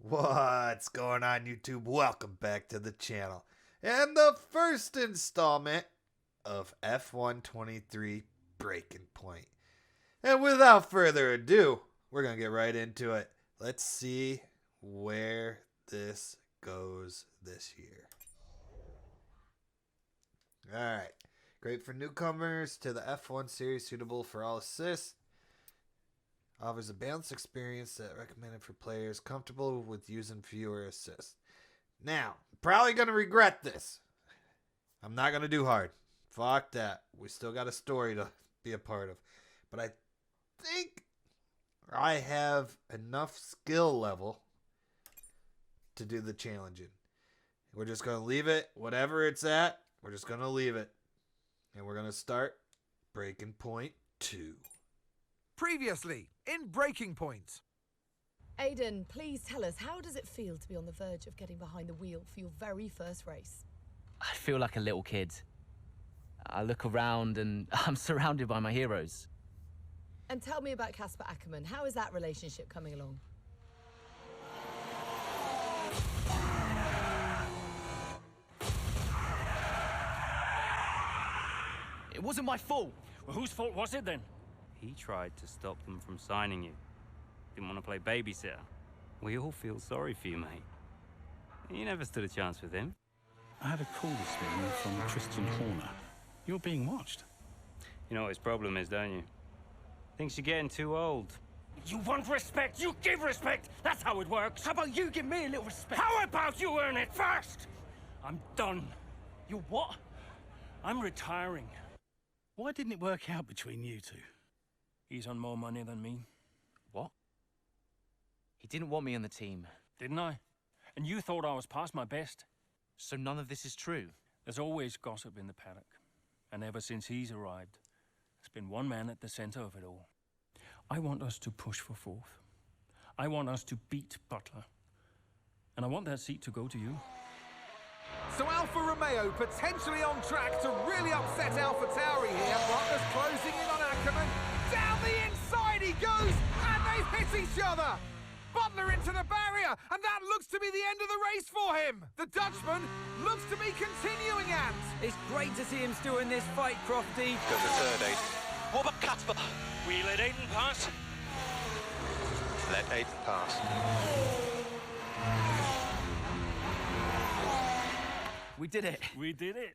What's going on, YouTube? Welcome back to the channel and the first installment of F1 23 Breaking Point. And without further ado, we're going to get right into it. Let's see where this goes this year. Alright, great for newcomers to the F1 series, suitable for all assists. Offers a balanced experience that recommended for players comfortable with using fewer assists. Now, probably going to regret this. I'm not going to do hard. Fuck that. We still got a story to be a part of. But I think I have enough skill level to do the challenging. We're just going to leave it, whatever it's at, we're just going to leave it. And we're going to start Breaking Point 2. Previously, in Breaking Point. Aiden, please tell us, how does it feel to be on the verge of getting behind the wheel for your very first race? I feel like a little kid. I look around and I'm surrounded by my heroes. And tell me about Casper Ackerman. How is that relationship coming along? It wasn't my fault. Well, whose fault was it then? He tried to stop them from signing you. Didn't want to play babysitter. We all feel sorry for you, mate. You never stood a chance with him. I had a call this morning from Christian Horner. You're being watched. You know what his problem is, don't you? Thinks you're getting too old. You want respect, you give respect. That's how it works. How about you give me a little respect? How about you earn it first? I'm done. You what? I'm retiring. Why didn't it work out between you two? He's on more money than me. What? He didn't want me on the team. Didn't I? And you thought I was past my best? So none of this is true? There's always gossip in the paddock. And ever since he's arrived, there's been one man at the center of it all. I want us to push for fourth. I want us to beat Butler. And I want that seat to go to you. So Alfa Romeo potentially on track to really upset Alpha Tauri here. Butler's closing in on Ackerman. Down the inside he goes, and they hit each other. Butler into the barrier, and that looks to be the end of the race for him. The Dutchman looks to be continuing and... It's great to see him still in this fight, Crofty. Go to third, Aiden. What about Casper? We let Aiden pass? Let Aiden pass. We did it. We did it.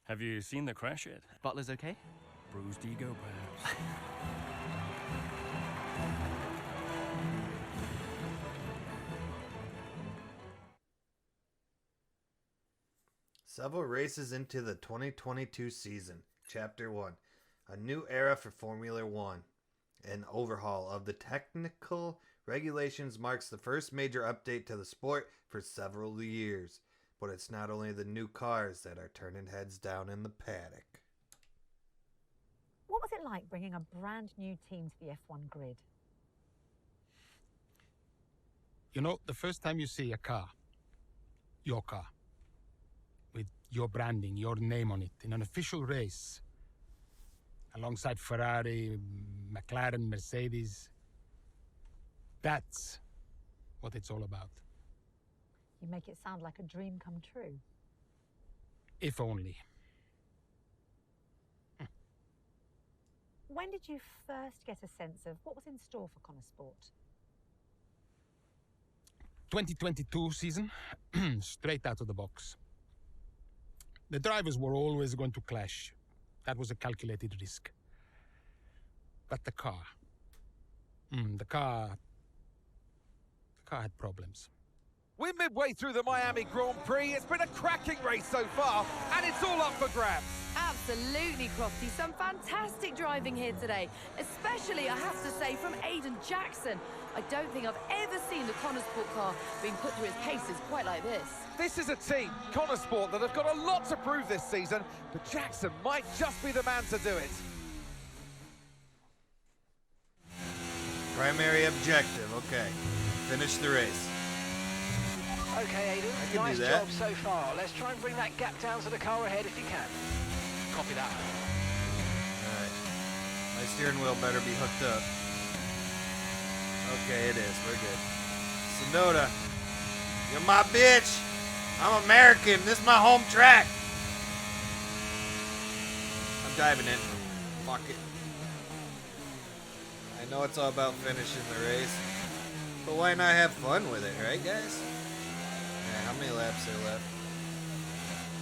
Have you seen the crash yet? Butler's okay? Bruised ego, perhaps. Several races into the 2022 season. Chapter 1. A new era for Formula One. An overhaul of the technical regulations marks the first major update to the sport for several years. But it's not only the new cars that are turning heads down in the paddock. What was it like bringing a brand new team to the F1 grid? You know, the first time you see a car, your car, with your branding, your name on it, in an official race, alongside Ferrari, McLaren, Mercedes, that's what it's all about. You make it sound like a dream come true. If only. When did you first get a sense of what was in store for Connor Sport? 2022 season, straight out of the box. The drivers were always going to clash. That was a calculated risk. But the car had problems. We're midway through the Miami Grand Prix. It's been a cracking race so far, and it's all up for grabs. Absolutely, Crofty. Some fantastic driving here today, especially, I have to say, from Aiden Jackson. I don't think I've ever seen the Connor Sport car being put through its paces quite like this. This is a team, Connor Sport, that have got a lot to prove this season, but Jackson might just be the man to do it. Primary objective, okay. Finish the race. Okay, Aiden, nice job so far. Let's try and bring that gap down to the car ahead if you can. Copy that. Alright. My steering wheel better be hooked up. Okay, it is. We're good. Sonoda, you're my bitch. I'm American. This is my home track. I'm diving in. Fuck it. I know it's all about finishing the race, but why not have fun with it, right, guys? Yeah, how many laps are left?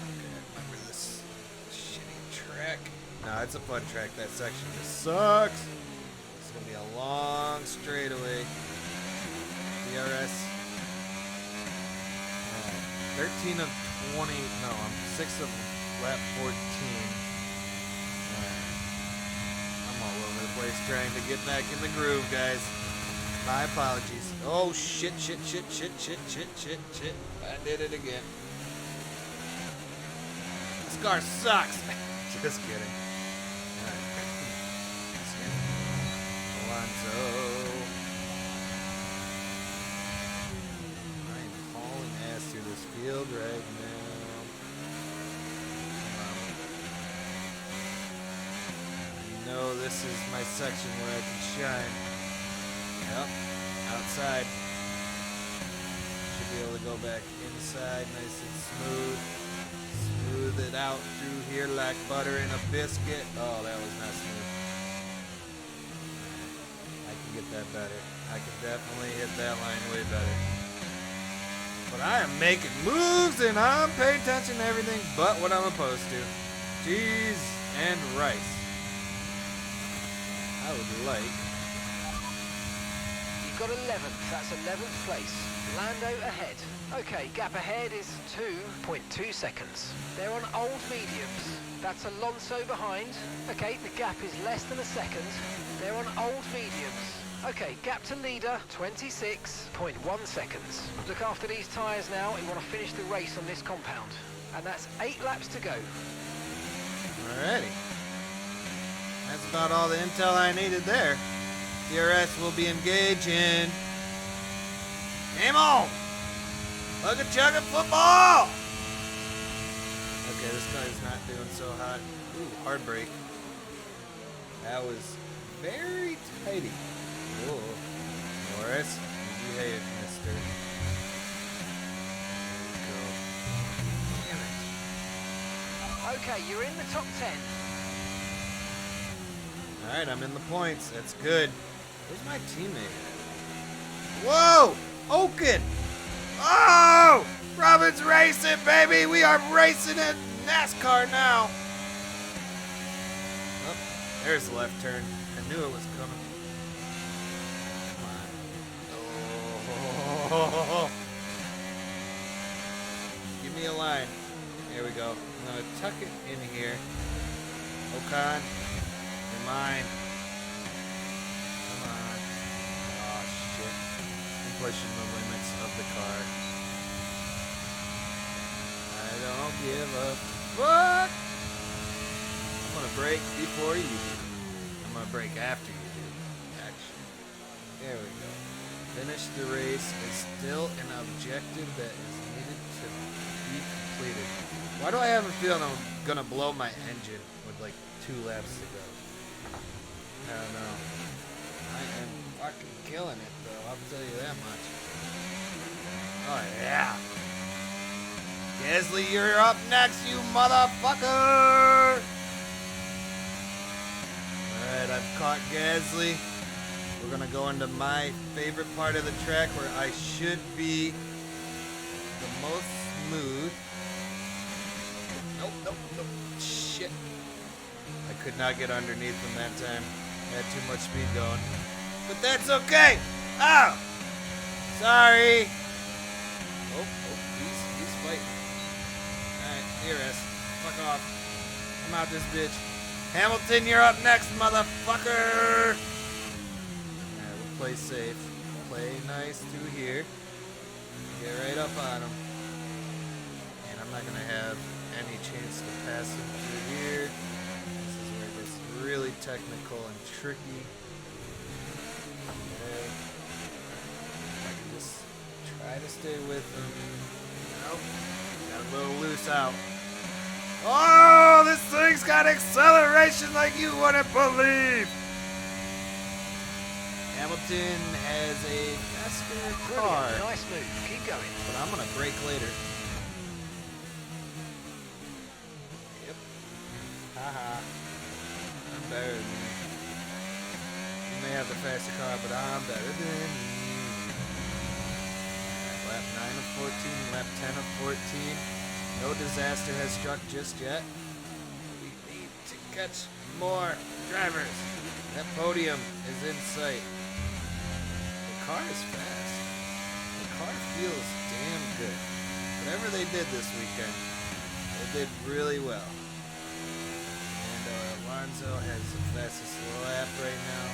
Okay, remember this shitty track. Nah, it's a fun track. That section just sucks. It's gonna be a long straightaway. DRS. 13 of 20. No, I'm 6 of lap 14. I'm all over the place trying to get back in the groove, guys. My apologies. Oh, shit. I did it again. This car sucks. Just kidding. Alonso. I am hauling ass through this field right now. You know this is my section where I can shine. Yep. Outside. Should be able to go back inside nice and smooth. Smooth it out through here like butter in a biscuit. Oh, that was not smooth. I can get that better. I can definitely hit that line way better. But I am making moves and I'm paying attention to everything but what I'm opposed to. Cheese and rice. I would like... You've got 11th. That's 11th place. Lando ahead. Okay, gap ahead is 2.2 seconds. They're on old mediums. That's Alonso behind. Okay, the gap is less than a second. They're on old mediums. Okay, gap to leader, 26.1 seconds. Look after these tyres now. We want to finish the race on this compound. And that's 8 laps to go. Alrighty. That's about all the intel I needed there. DRS will be engaging. Game on! Chugga chugga football! Okay, this guy's not doing so hot. Ooh, hard brake. That was very tidy. Ooh. Norris, you behave, mister. There we go. Damn it. Okay, you're in the top 10. Alright, I'm in the points. That's good. Where's my teammate? Whoa! Oaken! Oh! Robin's racing, baby! We are racing in NASCAR now! Oh, there's the left turn. I knew it was coming. Come on. Oh. Give me a line. There we go. I'm going to tuck it in here. Ocon, you're mine. Come on. Oh, shit. I'm pushing the limits of the car. I don't give a fuck. I'm going to brake before you do. I'm going to brake after you do. Actually. There we go. Finish the race is still an objective that is needed to be completed. Why do I have a feeling I'm going to blow my engine with like 2 laps to go? I don't know. I am fucking killing it though, I'll tell you that much. Oh yeah. Gasly, you're up next, you motherfucker! Alright, I've caught Gasly. We're gonna go into my favorite part of the track where I should be the most smooth. Nope. Shit. I could not get underneath them that time. I had too much speed going. But that's okay! Oh! Sorry! Oh, he's fighting. Alright, DRS. Fuck off. I'm out this bitch. Hamilton, you're up next, motherfucker! Alright, we'll play safe. Play nice through here. Get right up on him. And I'm not gonna have any chance to pass him through here. This is where it gets really technical and tricky. Okay. I can just try to stay with him. Nope. Got a little loose out. Oh, this thing's got acceleration like you wouldn't believe. Hamilton has a faster Brilliant. car, Nice move. Keep going. but I'm gonna brake later. Yep. Haha. I'm better than you. You may have the faster car, but I'm better than you. Lap 9 of 14, lap 10 of 14. No disaster has struck just yet. We need to catch more drivers. That podium is in sight. The car is fast. The car feels damn good. Whatever they did this weekend, they did really well. And Alonso has the fastest lap right now.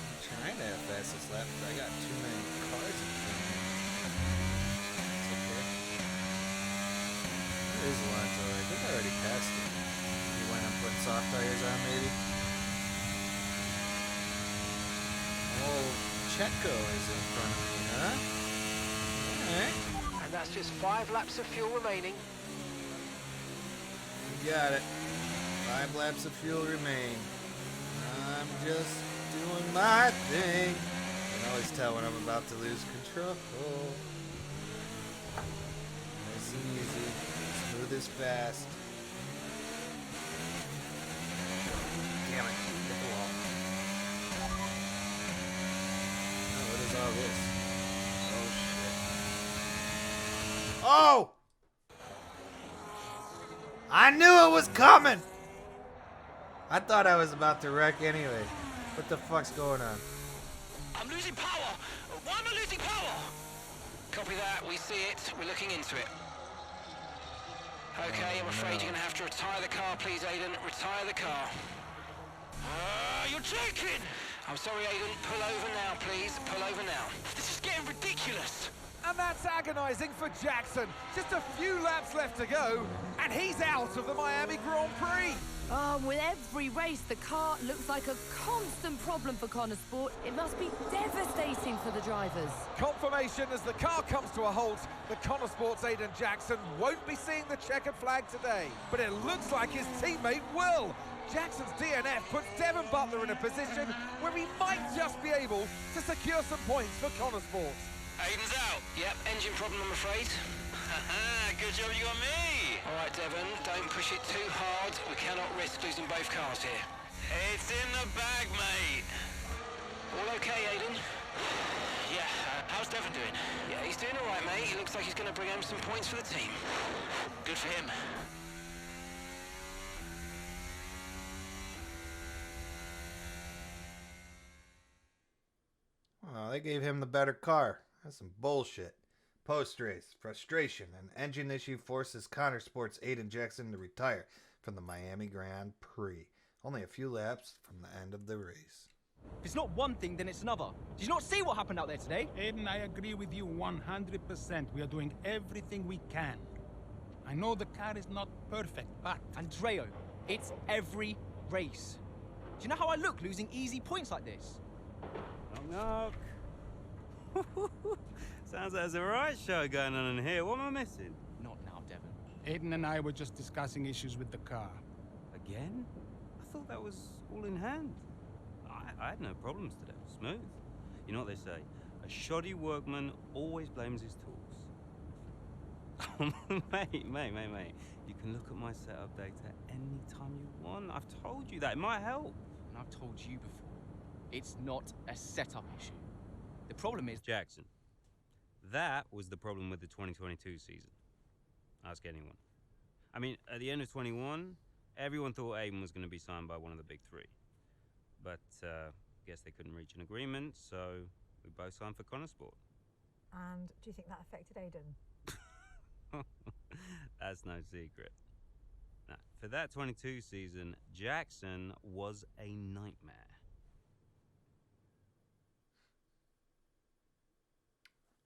I'm trying to have fastest lap, but I got too many cars in front of me. It's okay. There's Alonso. I think I already passed it. He went and put soft tires on, maybe. Oh, Checo is in front of me, huh? Alright. And that's just 5 laps of fuel remaining. You got it. 5 laps of fuel remain. I'm just doing my thing. I can always tell when I'm about to lose control. Nice and easy. Smooth as fast. Damn it. Hit the wall. Oh, what is all this? Oh, shit. Oh! I knew it was coming! I thought I was about to wreck anyway. What the fuck's going on? I'm losing power. Why am I losing power? Copy that. We see it. We're looking into it. Okay, I'm afraid you're going to have to retire the car, please, Aiden. Retire the car. You're joking! I'm sorry, Aiden. Pull over now, please. Pull over now. This is getting ridiculous. And that's agonising for Jackson. Just a few laps left to go, and he's out of the Miami Grand Prix. With every race, the car looks like a constant problem for Connor Sport. It must be devastating for the drivers. Confirmation as the car comes to a halt. The Connor Sports Aiden Jackson won't be seeing the checkered flag today, but it looks like his teammate will. Jackson's DNF puts Devon Butler in a position where he might just be able to secure some points for Connor Sports. Aiden's out. Yep, engine problem, I'm afraid. Good job you got me. All right, Devon, don't push it too hard. We cannot risk losing both cars here. It's in the bag, mate. All okay, Aiden? Yeah, how's Devon doing? Yeah, he's doing all right, mate. He looks like he's going to bring home some points for the team. Good for him. Oh, they gave him the better car. That's some bullshit. Post-race, frustration, and engine issue forces Connor Sports' Aiden Jackson to retire from the Miami Grand Prix. Only a few laps from the end of the race. If it's not one thing, then it's another. Did you not see what happened out there today? Aiden, I agree with you 100%. We are doing everything we can. I know the car is not perfect, but... Andreo, it's every race. Do you know how I look losing easy points like this? Knock, knock. Sounds like there's a right show going on in here. What am I missing? Not now, Devon. Aiden and I were just discussing issues with the car. Again? I thought that was all in hand. I had no problems today. Smooth. You know what they say? A shoddy workman always blames his tools. mate. You can look at my setup data anytime you want. I've told you that. It might help. And I've told you before. It's not a setup issue. The problem is... Jackson. That was the problem with the 2022 season. Ask anyone. I mean, at the end of 21, everyone thought Aiden was going to be signed by one of the big three. But, guess they couldn't reach an agreement, so we both signed for Connor Sport. And do you think that affected Aiden? That's no secret. Now, for that 22 season, Jackson was a nightmare.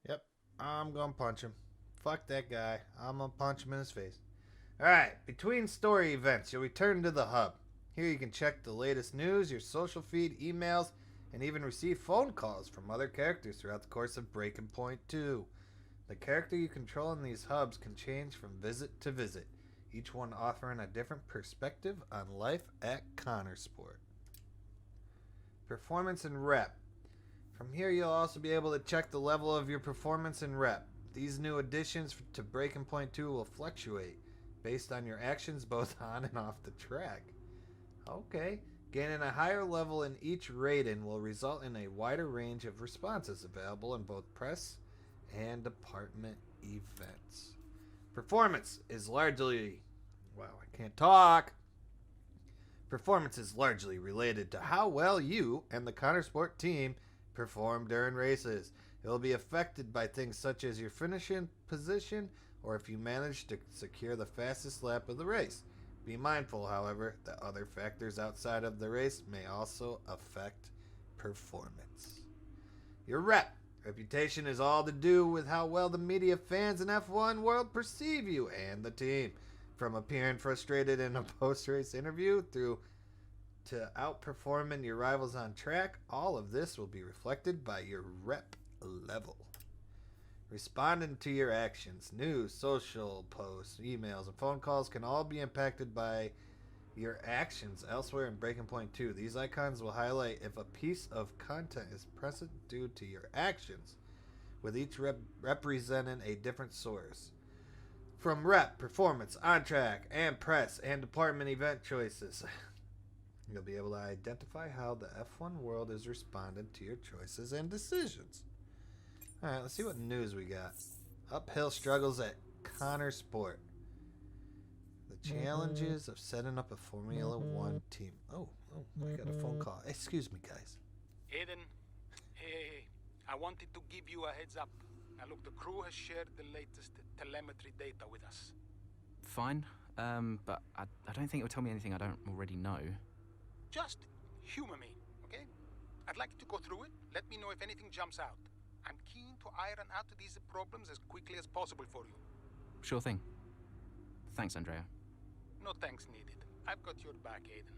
Yep, I'm gonna punch him. Fuck that guy. I'm gonna punch him in his face. Alright, between story events, you'll return to the hub. Here you can check the latest news, your social feed, emails, and even receive phone calls from other characters throughout the course of Breaking Point 2. The character you control in these hubs can change from visit to visit, each one offering a different perspective on life at Connor Sport. Performance and rep. From here, you'll also be able to check the level of your performance and rep. These new additions to Breaking Point 2 will fluctuate based on your actions both on and off the track. Okay. Gaining a higher level in each rating will result in a wider range of responses available in both press and department events. Performance is largely... Wow, I can't talk. Performance is largely related to how well you and the Countersport team perform during races. It will be affected by things such as your finishing position or if you manage to secure the fastest lap of the race. Be mindful, however, that other factors outside of the race may also affect performance. Your reputation is all to do with how well the media, fans, and F1 world perceive you and the team. From appearing frustrated in a post-race interview through to outperforming your rivals on track, all of this will be reflected by your rep level. Responding to your actions, news, social posts, emails, and phone calls can all be impacted by your actions elsewhere in Breaking Point 2. These icons will highlight if a piece of content is present due to your actions, with each representing a different source. From rep, performance, on track, and press, and department event choices, you'll be able to identify how the F1 world is responding to your choices and decisions. Alright, let's see what news we got. Uphill struggles at Countersport. The challenges of setting up a Formula One team. Oh, I got a phone call. Excuse me, guys. Aiden, hey, I wanted to give you a heads up. Now look, the crew has shared the latest telemetry data with us. Fine, but I don't think it will tell me anything I don't already know. Just humor me, okay? I'd like you to go through it. Let me know if anything jumps out. I'm keen to iron out these problems as quickly as possible for you. Sure thing. Thanks, Andrea. No thanks needed. I've got your back, Aiden.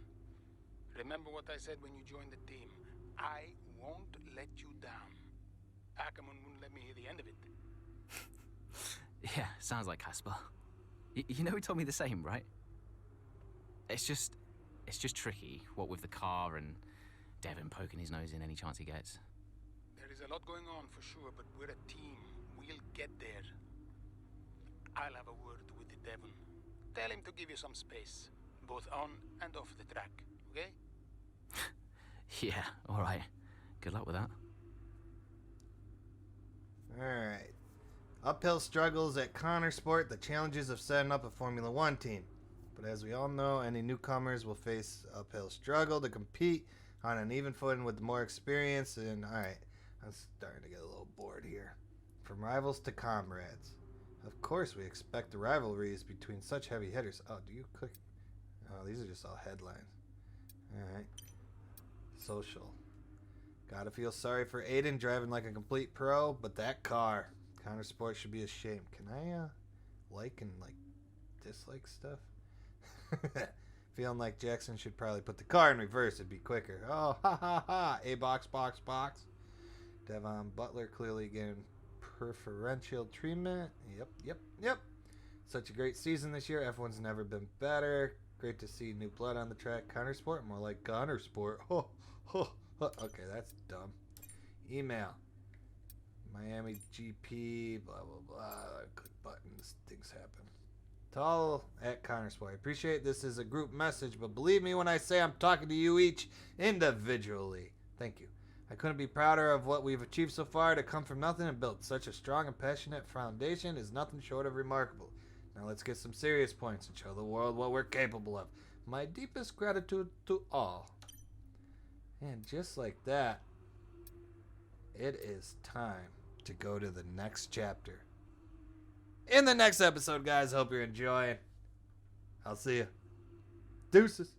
Remember what I said when you joined the team. I won't let you down. Ackerman wouldn't let me hear the end of it. Yeah, sounds like Casper. You know he told me the same, right? It's just tricky, what with the car and Devon poking his nose in any chance he gets. There is a lot going on for sure, but we're a team. We'll get there. I'll have a word with Devon. Tell him to give you some space, both on and off the track, okay? Yeah, alright. Good luck with that. Alright. Uphill struggles at Countersport, the challenges of setting up a Formula One team. But as we all know, any newcomers will face uphill struggle to compete on an even footing with more experience. And alright, I'm starting to get a little bored here. From rivals to comrades. Of course we expect the rivalries between such heavy hitters. Oh, do you click? Oh, these are just all headlines. Alright. Social. Gotta feel sorry for Aiden driving like a complete pro, but that car. Countersport should be ashamed. Can I like and dislike stuff? Feeling like Jackson should probably put the car in reverse. It'd be quicker. Oh, ha ha ha. A box. Devon Butler clearly getting preferential treatment. Yep. Such a great season this year. F1's never been better. Great to see new blood on the track. Countersport, more like Gunnersport. Okay, that's dumb. Email. Miami GP, blah, blah, blah. Click buttons. Things happen. To all at Countersport, I appreciate this is a group message, but believe me when I say I'm talking to you each individually. Thank you. I couldn't be prouder of what we've achieved so far. To come from nothing and build such a strong and passionate foundation is nothing short of remarkable. Now let's get some serious points and show the world what we're capable of. My deepest gratitude to all. And just like that, it is time to go to the next chapter. In the next episode, guys, hope you're enjoying. I'll see you. Deuces.